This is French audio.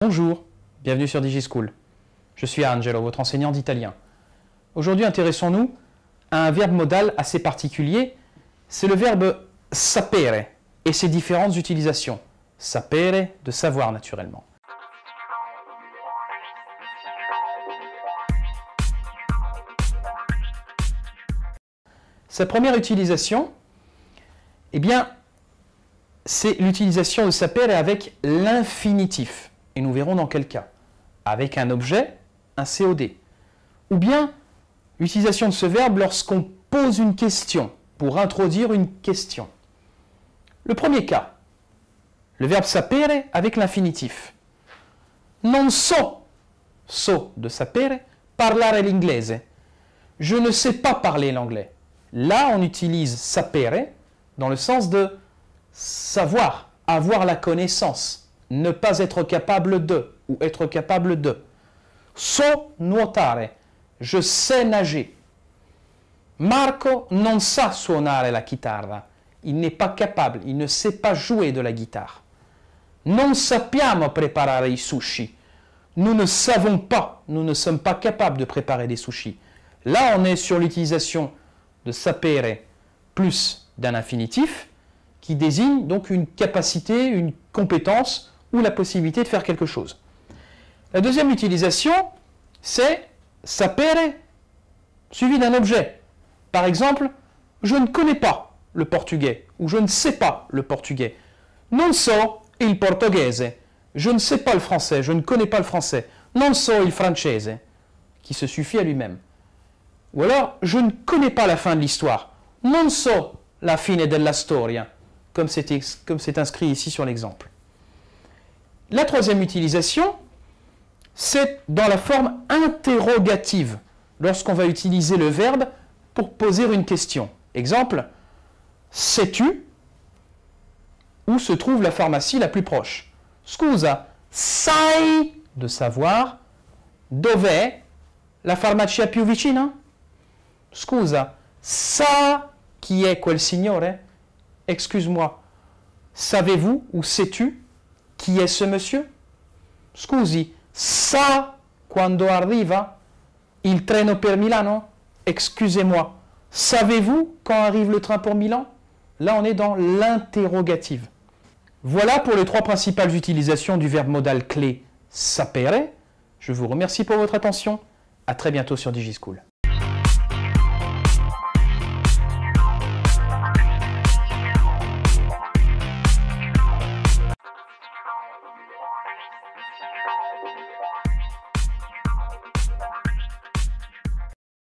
Bonjour, bienvenue sur DigiSchool. Je suis Angelo, votre enseignant d'italien. Aujourd'hui, intéressons-nous à un verbe modal assez particulier. C'est le verbe sapere et ses différentes utilisations. Sapere, de savoir naturellement. Sa première utilisation, eh bien, c'est l'utilisation de sapere avec l'infinitif. Et nous verrons dans quel cas. Avec un objet, un COD. Ou bien l'utilisation de ce verbe lorsqu'on pose une question, pour introduire une question. Le premier cas, le verbe sapere avec l'infinitif. Non so de sapere, parlare l'inglese. Je ne sais pas parler l'anglais. Là, on utilise sapere dans le sens de savoir, avoir la connaissance. Ne pas être capable de, ou être capable de. So nuotare, je sais nager. Marco non sa suonare la chitarra. Il n'est pas capable, il ne sait pas jouer de la guitare. Non sappiamo preparare i sushi. Nous ne savons pas, nous ne sommes pas capables de préparer des sushis. Là, on est sur l'utilisation de sapere plus d'un infinitif qui désigne donc une capacité, une compétence ou la possibilité de faire quelque chose. La deuxième utilisation, c'est sapere suivi d'un objet. Par exemple, je ne connais pas le portugais ou je ne sais pas le portugais. Non so il portoghese. Je ne sais pas le français, je ne connais pas le français. Non so il francese, qui se suffit à lui-même. Ou alors, je ne connais pas la fin de l'histoire. Non so la fine della storia, comme c'est inscrit ici sur l'exemple. La troisième utilisation, c'est dans la forme interrogative, lorsqu'on va utiliser le verbe pour poser une question. Exemple, sais-tu où se trouve la pharmacie la plus proche? Scusa, sai, de savoir, dov'è la farmacia più vicina? Scusa, sa chi è quel signore? Excuse-moi, savez-vous ou sais-tu qui est ce monsieur? Scusi, sa quando arriva il treno per Milano? Excusez-moi, savez-vous quand arrive le train pour Milan? Là, on est dans l'interrogative. Voilà pour les trois principales utilisations du verbe modal clé sapere. Je vous remercie pour votre attention. À très bientôt sur DigiSchool.